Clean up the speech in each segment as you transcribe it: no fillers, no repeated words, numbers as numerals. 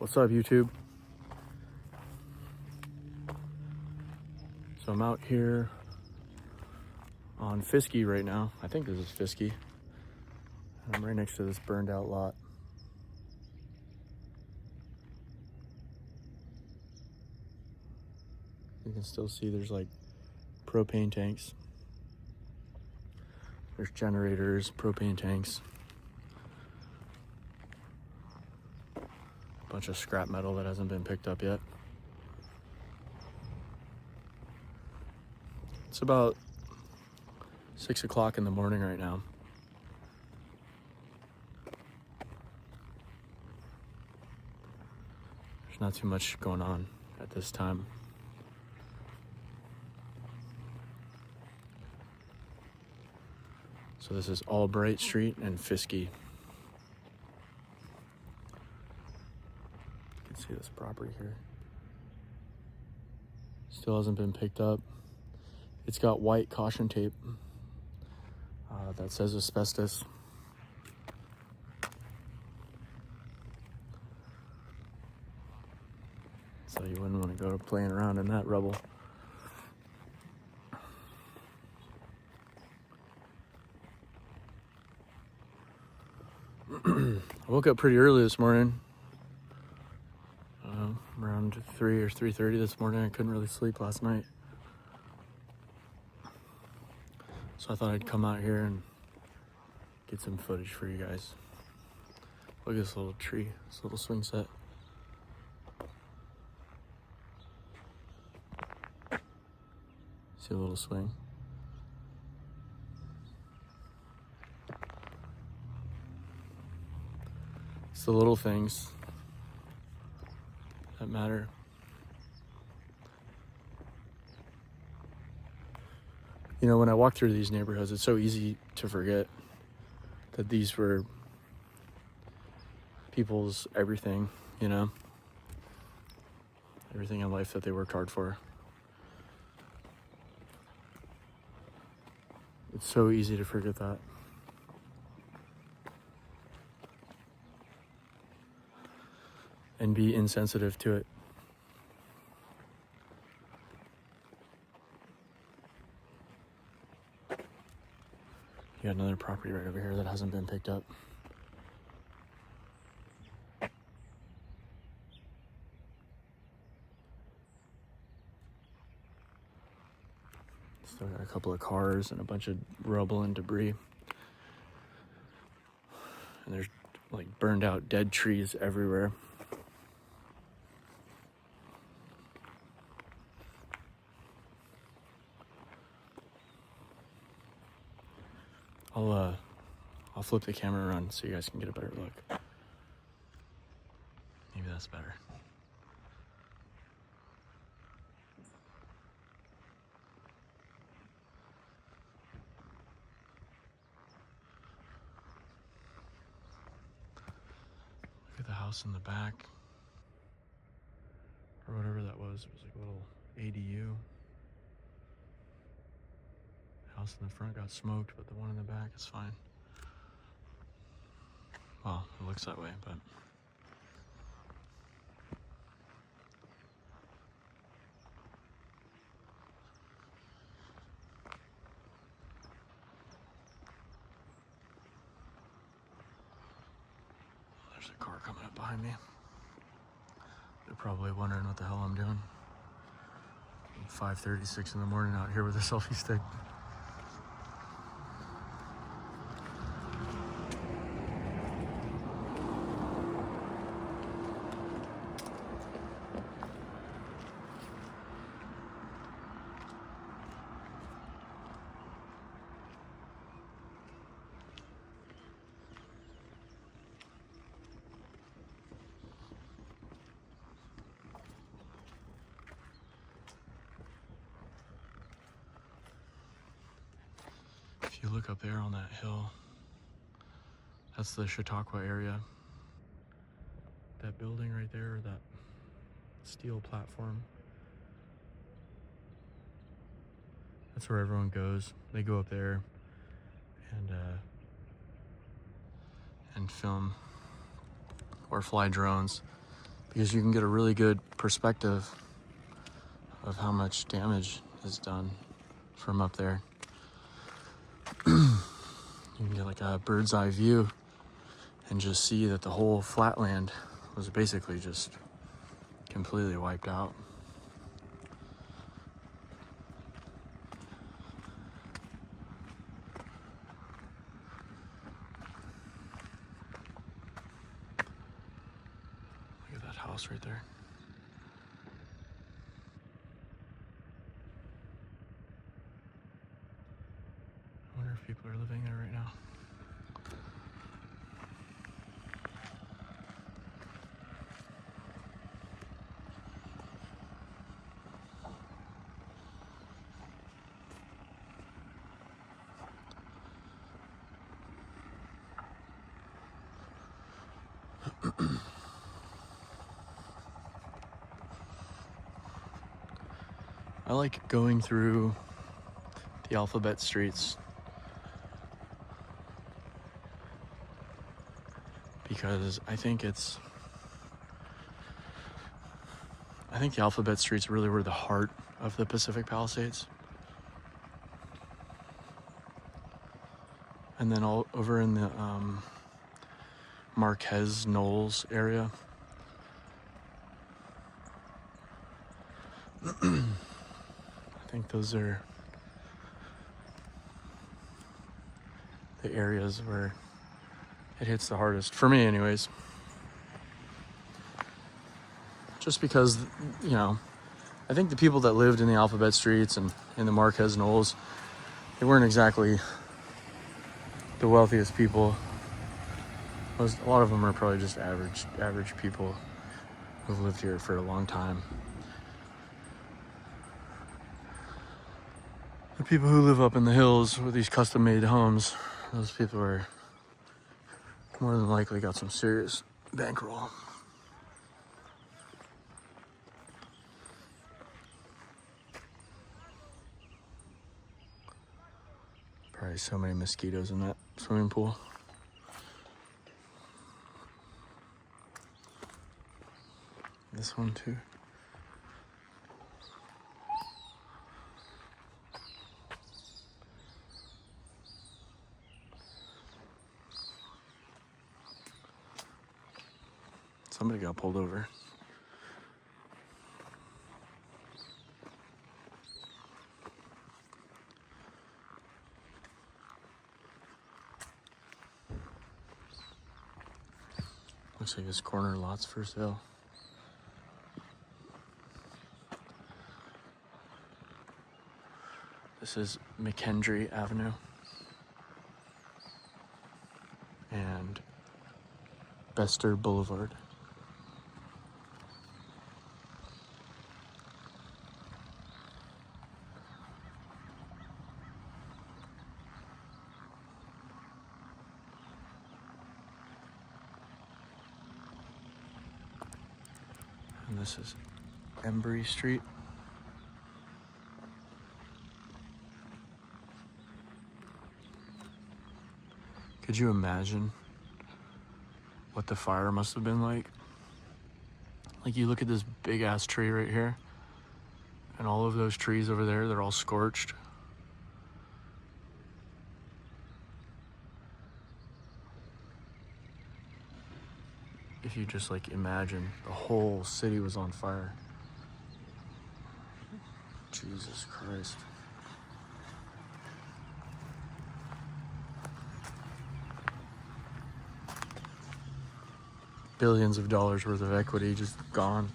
What's up, YouTube? So I'm out here on Fiske right now. I think this is Fiske. And I'm right next to this burned out lot. You can still see there's like propane tanks. There's generators, propane tanks. A bunch of scrap metal that hasn't been picked up yet. It's about 6 o'clock in the morning right now. There's not too much going on at this time. So this is Albright Street and Fiske. You can see this property here. Still hasn't been picked up. It's got white caution tape that says asbestos. So you wouldn't want to go playing around in that rubble. I woke up pretty early this morning. Around 3 or 3:30 this morning. I couldn't really sleep last night. So I thought I'd come out here and get some footage for you guys. Look at this little tree, this little swing set. See a little swing? It's the little things that matter. You know, when I walk through these neighborhoods, it's so easy to forget that these were people's everything, you know? Everything in life that they worked hard for. It's so easy to forget that. And be insensitive to it. You got another property right over here that hasn't been picked up. Still got a couple of cars and a bunch of rubble and debris. And there's like burned out dead trees everywhere. I'll flip the camera around so you guys can get a better look. Maybe that's better. Look at the house in the back. Or whatever that was. It was like a little ADU. House in the front got smoked, but the one in the back is fine. Well, it looks that way, but there's a car coming up behind me. They're probably wondering what the hell I'm doing. 5:36 in the morning out here with a selfie stick. If you look up there on that hill, that's the Chautauqua area. That building right there, that steel platform, that's where everyone goes. They go up there and film or fly drones because you can get a really good perspective of how much damage is done from up there. You can get like a bird's eye view and just see that the whole flatland was basically just completely wiped out. Look at that house right there. I wonder if people are living there right now. I like going through the alphabet streets because I think the alphabet streets really were the heart of the Pacific Palisades. And then all over in the Marquez Knolls area, I think those are the areas where it hits the hardest, for me anyways. Just because, you know, I think the people that lived in the alphabet streets and in the Marquez Knolls, they weren't exactly the wealthiest people. A lot of them are probably just average people who've lived here for a long time. The people who live up in the hills with these custom-made homes, those people are more than likely got some serious bankroll. Probably so many mosquitoes in that swimming pool. This one too. Somebody got pulled over. Looks like this corner lot's for sale. This is McKendree Avenue and Bester Boulevard. And this is Embry Street. Could you imagine what the fire must have been like? Like, you look at this big ass tree right here, and all of those trees over there, they're all scorched. If you just like imagine the whole city was on fire. Jesus Christ. Billions of dollars worth of equity just gone.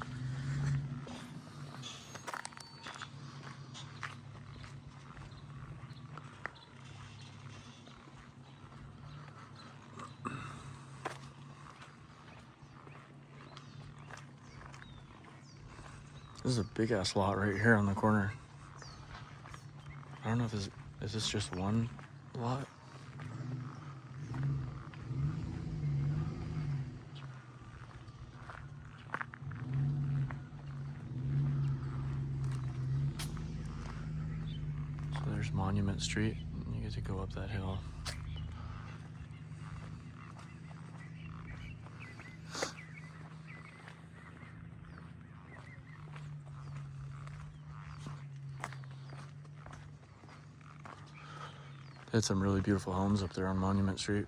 This is a big ass lot right here on the corner. I don't know if is this just one lot? So there's Monument Street, and you get to go up that hill. had some really beautiful homes up there on Monument Street.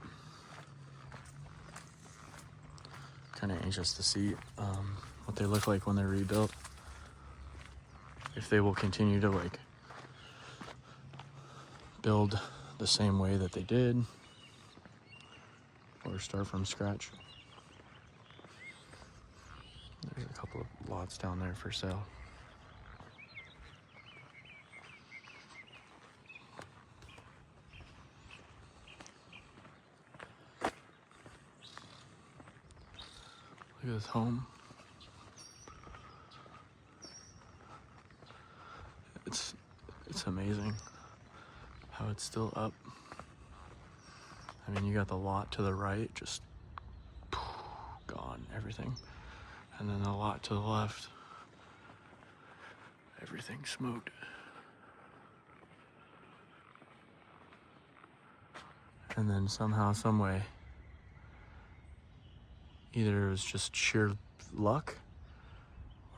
Kind of anxious to see what they look like when they're rebuilt. If they will continue to like build the same way that they did, or start from scratch. There's a couple of lots down there for sale. Look at this home. It's amazing how it's still up. I mean, you got the lot to the right, just gone, everything. And then the lot to the left, everything smoked. And then somehow, some way, either it was just sheer luck,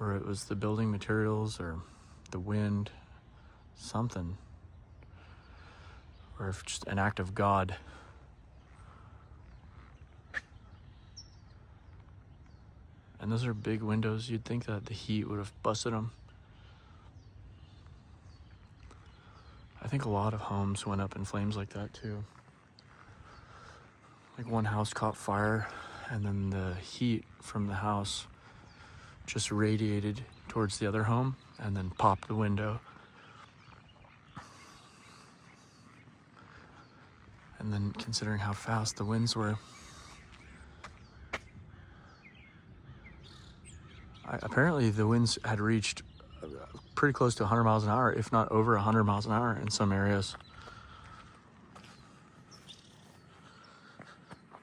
or it was the building materials, or the wind, something, or if just an act of God. And those are big windows. You'd think that the heat would have busted them. I think a lot of homes went up in flames like that too. Like one house caught fire, and then the heat from the house just radiated towards the other home and then popped the window. And then considering how fast the winds were, apparently the winds had reached pretty close to 100 miles an hour, if not over 100 miles an hour in some areas.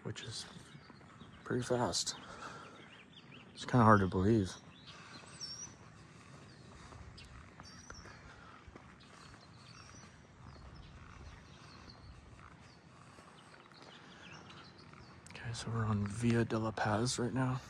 Which is pretty fast. It's kind of hard to believe. Okay, so we're on Via de la Paz right now.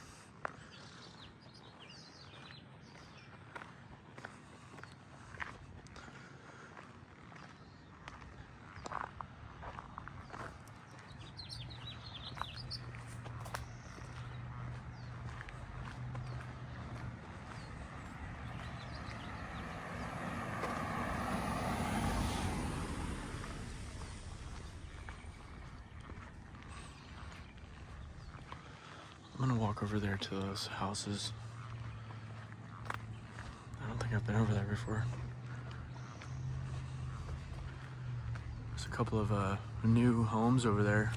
I'm gonna walk over there to those houses. I don't think I've been over there before. There's a couple of new homes over there.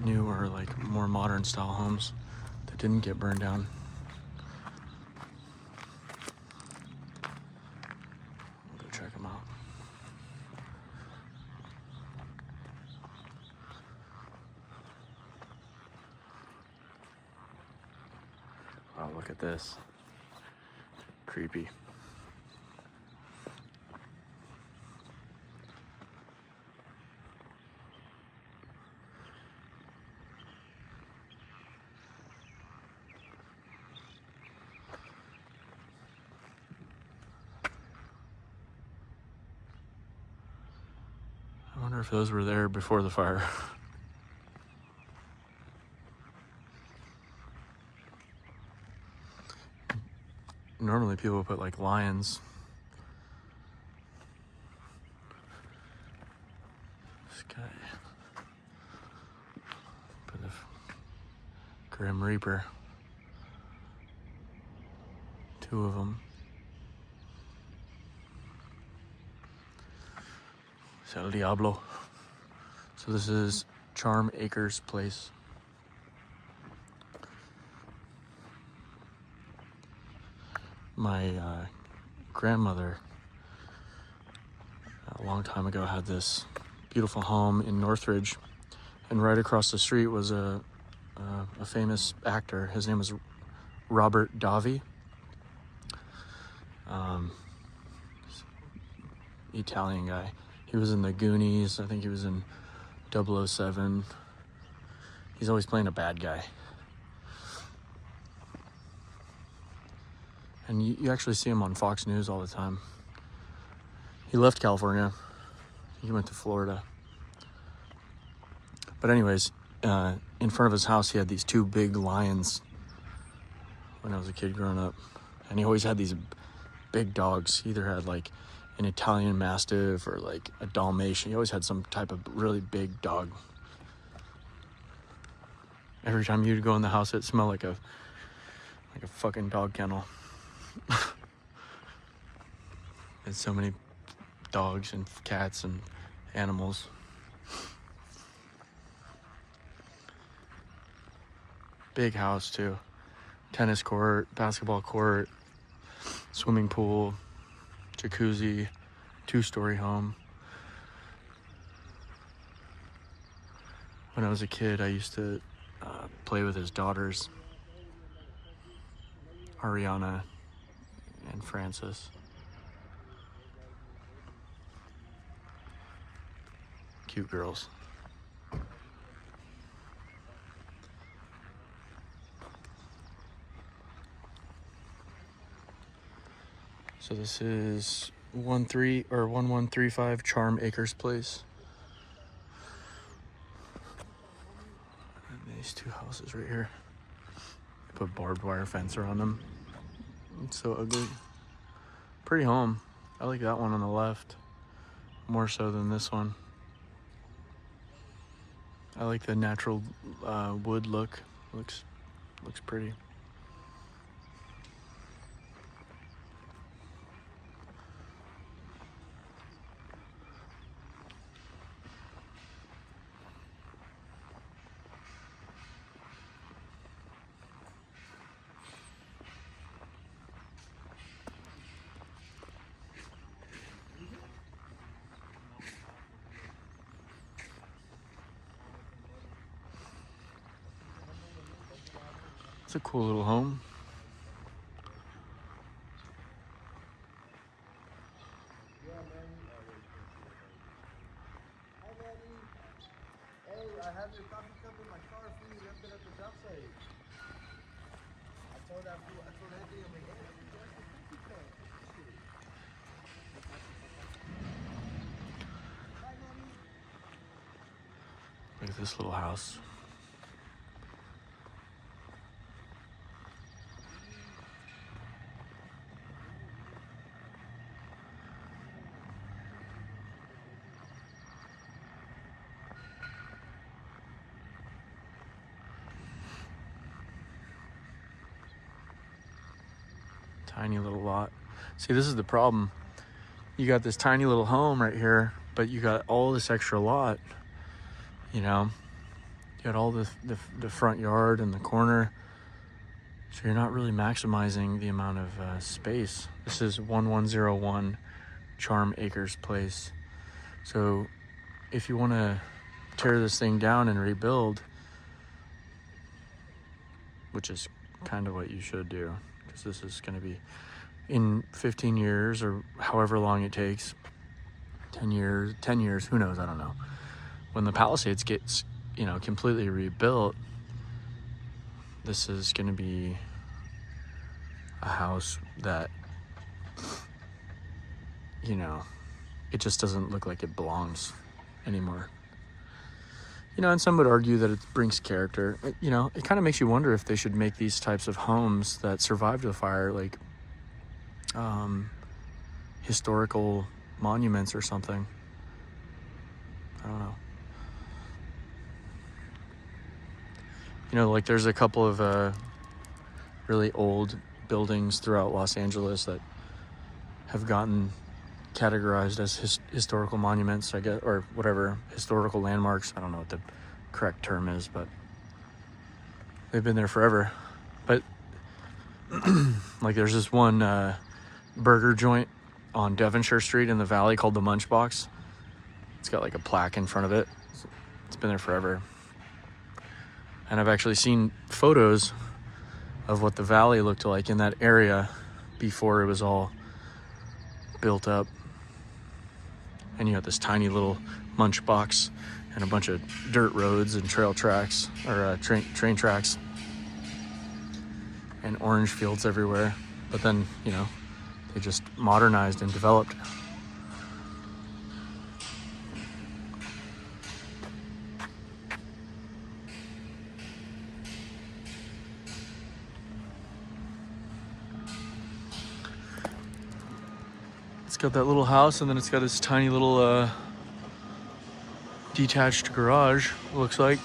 New or like more modern style homes that didn't get burned down. I'll go check them out. Wow, look at this. Creepy. I wonder if those were there before the fire. Normally people put like lions. This guy. Put a Grim Reaper. Two of them. Es el Diablo. So this is Charm Acres Place. My grandmother, a long time ago, had this beautiful home in Northridge, and right across the street was a famous actor. His name was Robert Davi. Italian guy. He was in the Goonies. I think he was in 007. He's always playing a bad guy. And you actually see him on Fox News all the time. He left California. He went to Florida. But anyways, in front of his house, he had these two big lions when I was a kid growing up. And he always had these big dogs. He either had like an Italian Mastiff or like a Dalmatian. He always had some type of really big dog. Every time you'd go in the house, it smelled like a fucking dog kennel. There's so many dogs and cats and animals. Big house too. Tennis court, basketball court, swimming pool, jacuzzi, 2-story home. When I was a kid, I used to play with his daughters, Ariana and Frances. Cute girls. So this is 1135 Charm Acres Place. And these two houses right here. I put barbed wire fence around them. It's so ugly. Pretty home. I like that one on the left more so than this one. I like the natural wood look. Looks pretty. It's a cool little home. Hey, I have your coffee cup in my car for you. Left it at the job site. I told Anthony, I'm like, hey, that's the coffee cup. Hi, mommy. Look at this little house. Tiny little lot. See, this is the problem. You got this tiny little home right here, but you got all this extra lot. You know, you got all the front yard and the corner. So you're not really maximizing the amount of space. This is 1101 Charm Acres Place. So if you want to tear this thing down and rebuild, which is kind of what you should do, because this is going to be in 15 years or however long it takes, 10 years, who knows, I don't know. When the Palisades gets, completely rebuilt, this is going to be a house that, it just doesn't look like it belongs anymore. And some would argue that it brings character. It kind of makes you wonder if they should make these types of homes that survived the fire like historical monuments or something. I don't know. Like there's a couple of really old buildings throughout Los Angeles that have gotten categorized as historical monuments, I guess, or whatever, historical landmarks. I don't know what the correct term is, but they've been there forever. But like there's this one burger joint on Devonshire Street in the Valley called the Munchbox. It's got like a plaque in front of it. It's been there forever. And I've actually seen photos of what the Valley looked like in that area before it was all built up. And you have this tiny little Munchbox and a bunch of dirt roads and trail tracks, or train tracks, and orange fields everywhere. But then, they just modernized and developed. got that little house, and then it's got this tiny little detached garage, looks like.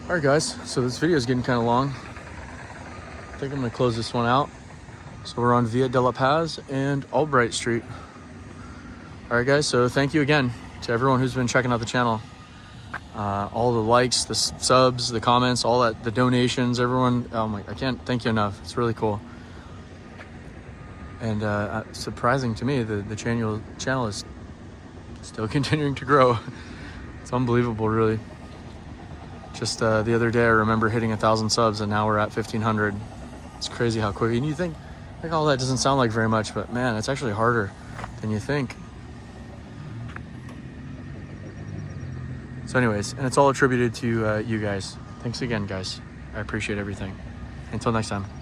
Alright guys, so this video is getting kind of long. I think I'm going to close this one out. So we're on Via de la Paz and Albright Street. Alright guys, so thank you again to everyone who's been checking out the channel. All the likes, the subs, the comments, all that, the donations, everyone. Oh my, I can't thank you enough. It's really cool. And surprising to me, the channel is still continuing to grow. It's unbelievable, really. Just the other day, I remember hitting 1,000 subs, and now we're at 1,500. It's crazy how quick. And you think, like, all that doesn't sound like very much, but man, it's actually harder than you think. So anyways, and it's all attributed to you guys. Thanks again, guys. I appreciate everything. Until next time.